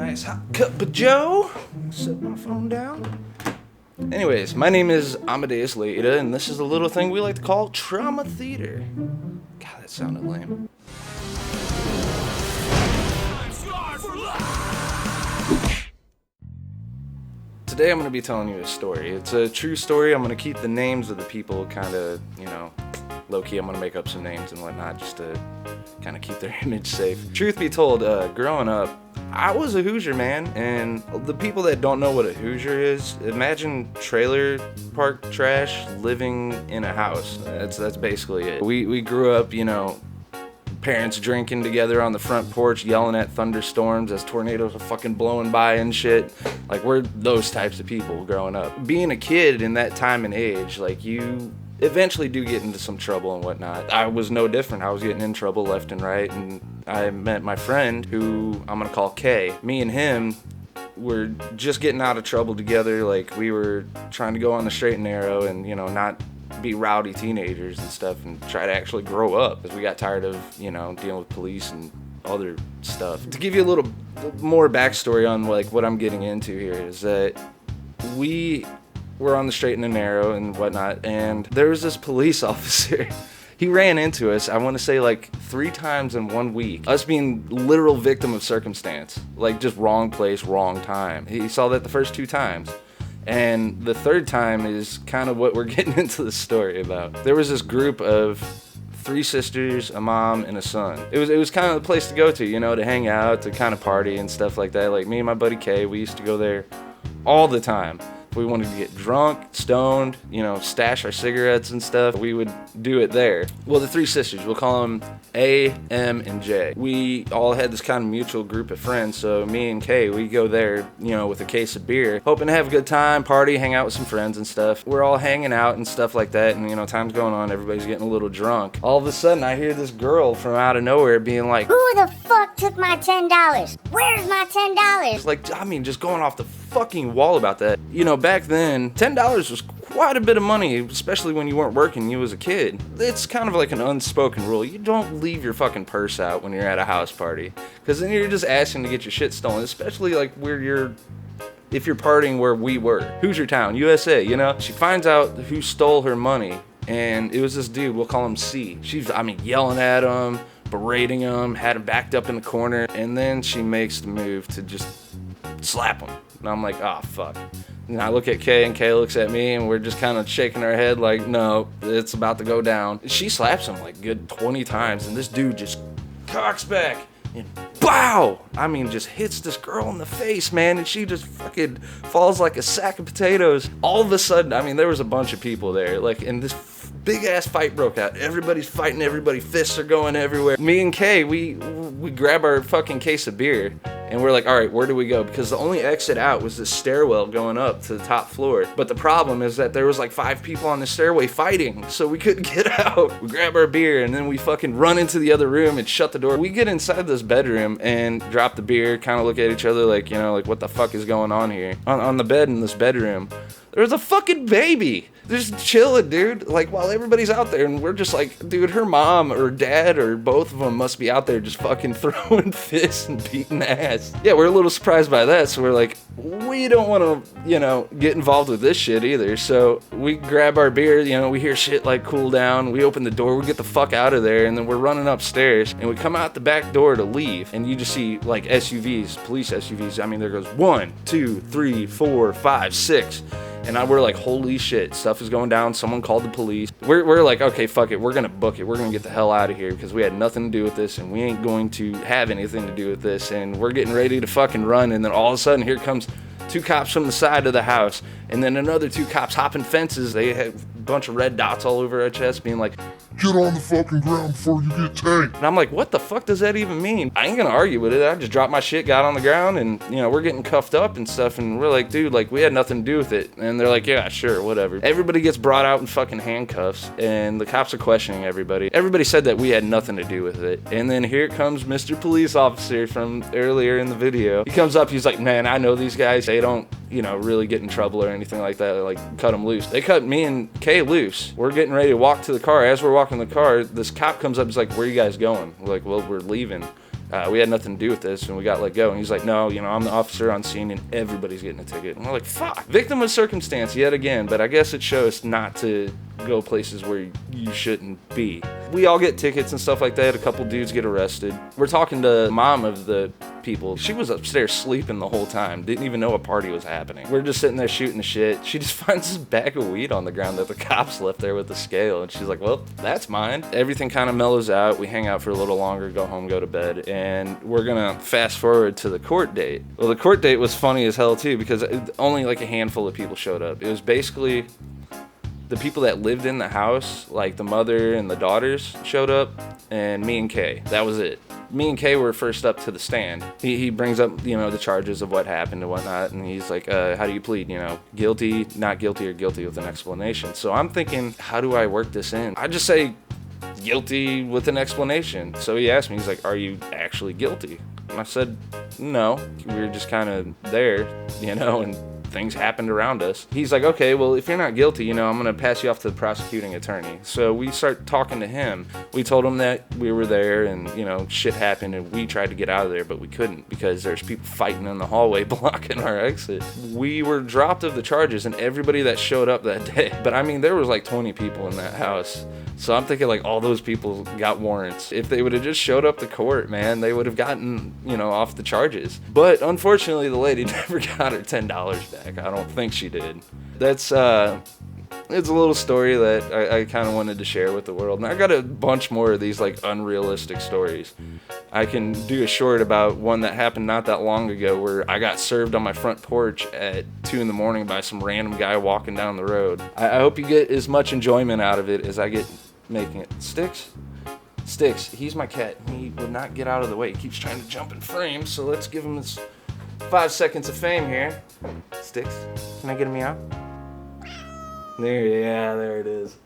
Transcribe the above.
Nice hot cup of joe. Set my phone down. Anyways, my name is Amadeus Laeta, and this is a little thing we like to call trauma theater. God, that sounded lame. Today I'm going to be telling you a story. It's a true story. I'm going to keep the names of the people kind of, low-key. I'm going to make up some names and whatnot just to kind of keep their image safe. Truth be told, growing up, I was a Hoosier, man, and the people that don't know what a Hoosier is, imagine trailer park trash living in a house. That's basically it. We grew up, parents drinking together on the front porch, yelling at thunderstorms as tornadoes are fucking blowing by and shit. Like, we're those types of people growing up. Being a kid in that time and age, like, you eventually do get into some trouble and whatnot. I was no different. I was getting in trouble left and right, and I met my friend, who I'm gonna call Kay. Me and him were just getting out of trouble together. Like, we were trying to go on the straight and narrow and, not be rowdy teenagers and stuff, and try to actually grow up, because we got tired of, dealing with police and other stuff. To give you a little more backstory on, like, what I'm getting into here is that we were on the straight and the narrow and whatnot, and there was this police officer. He ran into us, I want to say, like 3 times in 1 week. Us being literal victim of circumstance. Like, just wrong place, wrong time. He saw that the first 2 times. And the 3rd time is kind of what we're getting into the story about. There was this group of 3 sisters, a mom, and a son. It was kind of the place to go to, to hang out, to kind of party and stuff like that. Like, me and my buddy Kay, we used to go there all the time. If we wanted to get drunk, stoned, stash our cigarettes and stuff, we would do it there. Well, the 3 sisters, we'll call them A, M, and J. We all had this kind of mutual group of friends, so me and Kay, we go there, with a case of beer, hoping to have a good time, party, hang out with some friends and stuff. We're all hanging out and stuff like that, and, time's going on, everybody's getting a little drunk. All of a sudden, I hear this girl from out of nowhere being like, "Who the fuck took my $10? Where's my $10? Like, just going off the fucking wall about that. Back then, $10 was quite a bit of money, especially when you weren't working, you was a kid. It's kind of like an unspoken rule. You don't leave your fucking purse out when you're at a house party, because then you're just asking to get your shit stolen, especially like if you're partying where we were. Hoosier Town, USA, She finds out who stole her money, and it was this dude, we'll call him C. She's, yelling at him, berating him, had him backed up in the corner, and then she makes the move to just slap him. And I'm like, oh, fuck. And I look at Kay, and Kay looks at me, and we're just kind of shaking our head like, no, it's about to go down. She slaps him like good 20 times, and this dude just cocks back and bow! Just hits this girl in the face, man, and she just fucking falls like a sack of potatoes. All of a sudden, there was a bunch of people there, like, and this big ass fight broke out. Everybody's fighting everybody, fists are going everywhere. Me and Kay, we grab our fucking case of beer, and we're like, all right, where do we go? Because the only exit out was this stairwell going up to the top floor. But the problem is that there was like 5 people on the stairway fighting, so we couldn't get out. We grab our beer, and then we fucking run into the other room and shut the door. We get inside this bedroom and drop the beer, kind of look at each other like, like, what the fuck is going on here? On the bed in this bedroom, there was a fucking baby just chilling, dude, like, while everybody's out there, and we're just like, dude, her mom or dad or both of them must be out there just fucking throwing fists and beating ass. Yeah, we're a little surprised by that, so we're like, we don't want to, get involved with this shit either. So we grab our beer, we hear shit like cool down, we open the door, we get the fuck out of there, and then we're running upstairs, and we come out the back door to leave, and you just see like SUVs, police SUVs. There goes 1, 2, 3, 4, 5, 6. And we're like, holy shit, stuff is going down. Someone called the police. We're like, okay, fuck it. We're going to book it. We're going to get the hell out of here, because we had nothing to do with this, and we ain't going to have anything to do with this. And we're getting ready to fucking run. And then all of a sudden, here comes 2 cops from the side of the house. And then another 2 cops hopping fences. They had a bunch of red dots all over our chest, being like, "Get on the fucking ground before you get tanked." And I'm like, what the fuck does that even mean? I ain't gonna argue with it. I just dropped my shit, got on the ground, and, we're getting cuffed up and stuff, and we're like, dude, like, we had nothing to do with it. And they're like, yeah, sure, whatever. Everybody gets brought out in fucking handcuffs, and the cops are questioning everybody. Everybody said that we had nothing to do with it. And then here comes Mr. Police Officer from earlier in the video. He comes up, he's like, man, I know these guys. They don't, really get in trouble or anything like that. Like, cut them loose. They cut me and Kay loose. We're getting ready to walk to the car. As we're walking to the car, this cop comes up, he's like, where are you guys going? We're like, well, we're leaving. we had nothing to do with this, and we got let go. And he's like, no, I'm the officer on scene, and everybody's getting a ticket. And we're like, fuck. Victim of circumstance yet again, but I guess it shows not to go places where you shouldn't be. We all get tickets and stuff like that. A couple dudes get arrested. We're talking to the mom of the people. She was upstairs sleeping the whole time. Didn't even know a party was happening. We're just sitting there shooting the shit. She just finds this bag of weed on the ground that the cops left there with the scale. And she's like, well, that's mine. Everything kind of mellows out. We hang out for a little longer, go home, go to bed. And we're going to fast forward to the court date. Well, the court date was funny as hell too, because only like a handful of people showed up. It was basically the people that lived in the house, like the mother and the daughters showed up, and me and Kay. That was it. Me and Kay were first up to the stand. He brings up, the charges of what happened and whatnot, and he's like, how do you plead? Guilty, not guilty, or guilty with an explanation. So I'm thinking, how do I work this in? I just say guilty with an explanation. So he asked me, he's like, are you actually guilty? And I said, no. We were just kind of there, and things happened around us. He's like, okay, well, if you're not guilty, I'm going to pass you off to the prosecuting attorney. So we start talking to him. We told him that we were there and, shit happened and we tried to get out of there, but we couldn't because there's people fighting in the hallway blocking our exit. We were dropped of the charges and everybody that showed up that day. But I mean, there was like 20 people in that house. So I'm thinking like all those people got warrants. If they would have just showed up to court, man, they would have gotten, off the charges. But unfortunately, the lady never got her $10 back. I don't think she did. That's, it's a little story that I kind of wanted to share with the world. And I got a bunch more of these like unrealistic stories. I can do a short about one that happened not that long ago where I got served on my front porch at 2 a.m. by some random guy walking down the road. I hope you get as much enjoyment out of it as I get making it. Sticks, he's my cat. He would not get out of the way. He keeps trying to jump in frame, so let's give him his 5 seconds of fame here. Sticks, can I get him out? There it is.